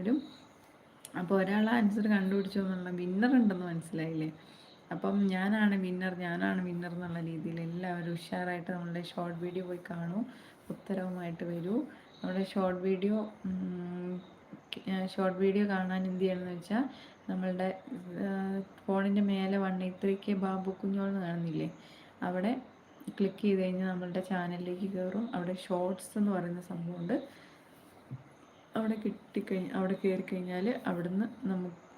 വരും. അപ്പോൾ ഒരാൾ ആൻസർ കണ്ടുപിടിച്ചു എന്നുള്ള വിന്നർ ഉണ്ടെന്ന് മനസ്സിലായില്ലേ? അപ്പം ഞാനാണ് വിന്നർ എന്നുള്ള രീതിയിൽ എല്ലാവരും ഉഷാറായിട്ട് നമ്മളുടെ ഷോർട്ട് വീഡിയോ പോയി കാണൂ, ഉത്തരവുമായിട്ട് വരൂ. നമ്മുടെ ഷോർട്ട് വീഡിയോ കാണാൻ എന്ത് ചെയ്യണമെന്ന് വെച്ചാൽ നമ്മളുടെ ഫോണിൻ്റെ മേലെ 183K ബാബു കുഞ്ഞോളെന്ന് കാണുന്നില്ലേ, അവിടെ ക്ലിക്ക് ചെയ്ത് കഴിഞ്ഞാൽ നമ്മളുടെ ചാനലിലേക്ക് കയറും. അവിടെ ഷോർട്സ് എന്ന് പറയുന്ന സംഭവമുണ്ട്. അവിടെ കയറി കഴിഞ്ഞാൽ അവിടുന്ന്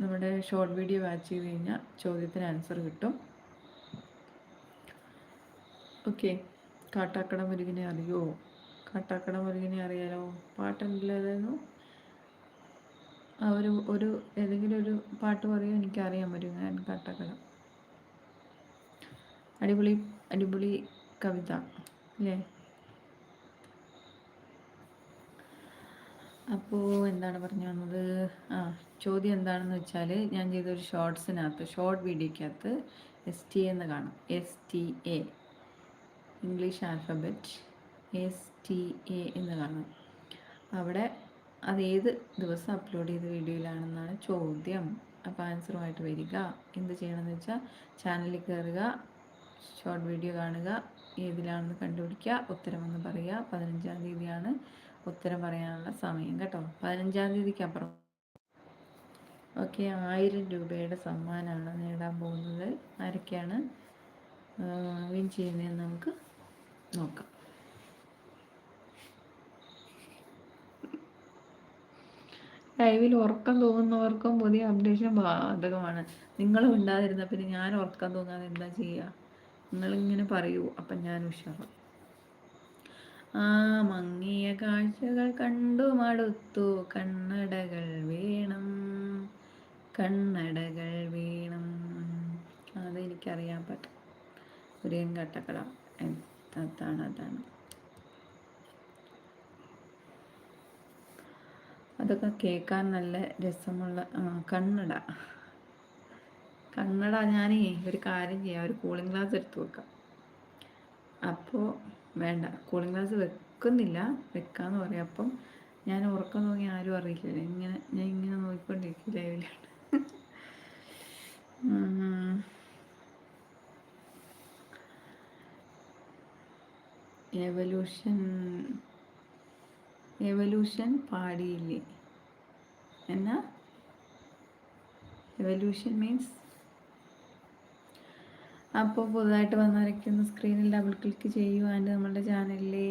നമ്മുടെ ഷോർട്ട് വീഡിയോ വാച്ച് ചെയ്ത് കഴിഞ്ഞാൽ ചോദ്യത്തിന് ആൻസർ കിട്ടും. ഓക്കെ. കാട്ടാക്കട മുരുകനെ അറിയോ? കാട്ടാക്കട മുരുകനെ അറിയാലോ, പാട്ടുണ്ടല്ലോ. ഒരു ഏതെങ്കിലും ഒരു പാട്ട് പറയോ? എനിക്കറിയാം മുരുകൻ കാട്ടാക്കട. അടിപൊളി കവിത അല്ലേ? അപ്പോൾ എന്താണ് പറഞ്ഞു വന്നത്? ചോദ്യം എന്താണെന്ന് വെച്ചാൽ, ഞാൻ ചെയ്തൊരു ഷോർട്ട് വീഡിയോക്കകത്ത് STA എന്ന് കാണും. STA ഇംഗ്ലീഷ് ആൽഫബറ്റ് STA എന്ന് കാണും. അവിടെ അതേത് ദിവസം അപ്ലോഡ് ചെയ്ത വീഡിയോയിലാണെന്നാണ് ചോദ്യം. അപ്പോൾ ആൻസറുമായിട്ട് വരിക. എന്ത് ചെയ്യണമെന്ന് വെച്ചാൽ ചാനലിൽ കയറുക, ഷോർട്ട് വീഡിയോ കാണുക, ഏതിലാണെന്ന് കണ്ടുപിടിക്കുക, ഉത്തരമെന്ന് പറയുക. 15-ാം തീയതിയാണ് ഉത്തരം പറയാനുള്ള സമയം കേട്ടോ. 15-ാം തീയതിക്ക് അപ്പുറം. ഓക്കെ. 1000 രൂപയുടെ സമ്മാനമാണ് നേടാൻ പോകുന്നത്. ആരൊക്കെയാണ് വിൻ ചെയ്യുന്നതെന്ന് നമുക്ക് നോക്കാം. ലൈവിൽ ഉറക്കം തോന്നുന്നവർക്കും പുതിയ അപ്ഡേഷൻ ബാധകമാണ്. നിങ്ങളും ഉണ്ടാതിരുന്ന പിന്നെ ഞാൻ ഉറക്കം തോന്നാതെ എന്താ ചെയ്യുക? നിങ്ങളിങ്ങനെ പറയൂ, അപ്പം ഞാൻ ഉഷാറാം. മങ്ങിയ കാഴ്ചകൾ കണ്ടു മടുത്തു, കണ്ണടകൾ വേണം. അതെനിക്കറിയാൻ പറ്റും. കുര്യൻ കാട്ടാക്കട. അതാണ് അതൊക്കെ കേൾക്കാൻ നല്ല രസമുള്ള. കണ്ണട ഞാനേ ഒരു കാര്യം ചെയ്യാം, ഒരു കൂളിംഗ് ഗ്ലാസ് എടുത്ത് വെക്കാം. അപ്പോൾ വേണ്ട, കൂളിംഗ് ഗ്ലാസ് വെക്കാന്ന് പറയാം. അപ്പം ഞാൻ ഉറക്കം നോക്കി ആരും അറിയില്ല. ഞാൻ ഇങ്ങനെ നോക്കിക്കൊണ്ടിരിക്കും ലൈവിലാണ്. എവല്യൂഷൻ പാടിയില്ലേ എന്നാ? എവല്യൂഷൻ മീൻസ് അപ്പോൾ പുതുതായിട്ട് വന്നവരൊക്കെ സ്ക്രീനിൽ ഡബിൾ ക്ലിക്ക് ചെയ്യുക. ആൻഡ് നമ്മളുടെ ചാനലിലെ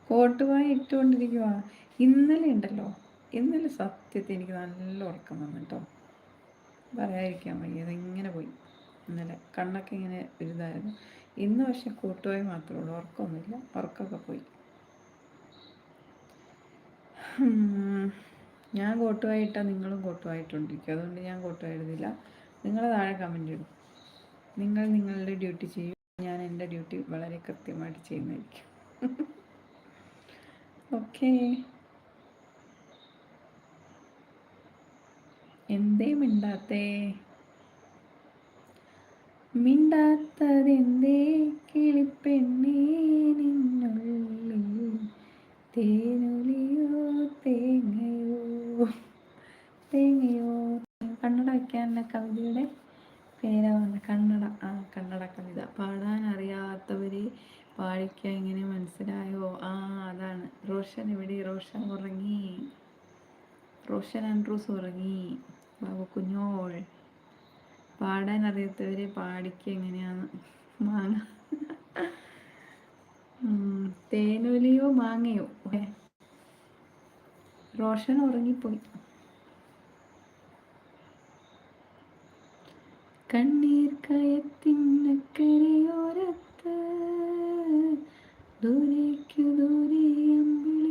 കോട്ടുവായ ഇട്ടുകൊണ്ടിരിക്കുക. ഇന്നലെ സത്യത്തിൽ എനിക്ക് നല്ല ഉറക്കം വന്നു കേട്ടോ, പറയാതിരിക്കാൻ വയ്യ. അതിങ്ങനെ പോയി. ഇന്നലെ കണ്ണൊക്കെ ഇങ്ങനെ വലുതായിരുന്നു. ഇന്ന് പക്ഷെ കോട്ടുവായ മാത്രമേ ഉള്ളൂ, ഉറക്കമൊന്നുമില്ല. ഉറക്കമൊക്കെ പോയി. ഞാൻ കോട്ടുവായിട്ടാൽ നിങ്ങളും കോട്ടുവായിട്ടുണ്ടിരിക്കും. അതുകൊണ്ട് ഞാൻ കോട്ടുവായി ഇടുന്നില്ല. നിങ്ങൾ താഴെ കമൻ്റ് ഇടും. നിങ്ങൾ നിങ്ങളുടെ ഡ്യൂട്ടി ചെയ്യും, ഞാൻ എൻ്റെ ഡ്യൂട്ടി വളരെ കൃത്യമായിട്ട് ചെയ്യുന്നതായിരിക്കും. ഓക്കെ. എന്തേ മിണ്ടാത്തതെന്തേ കിളിപ്പെണ്ണേ നിന്നുള്ളിൽ തേനൊലിയോ തേങ്ങയോ. കണ്ണട വയ്ക്കാനുള്ള കവിതയുടെ പേരാണ് കണ്ണട കവിത. പാടാൻ അറിയാത്തവരെ പാടിക്കാൻ എങ്ങനെ മനസ്സിലായോ? അതാണ്. റോഷൻ എവിടെ? റോഷൻ ഉറങ്ങി. റോഷൻ ആൻഡ്രൂസ് ഉറങ്ങി. ബാബു കുഞ്ഞോൾ. പാടാൻ അറിയാത്തവരെ പാടിക്കുക എങ്ങനെയാണ്? മാങ്ങ തേനൊലിയോ മാങ്ങയോ. റോഷൻ ഉറങ്ങിപ്പോയി. കണ്ണീർ കയത്തിനക്കരയോരത്ത് ദൂരേക്കു ദൂരെ അമ്പിളി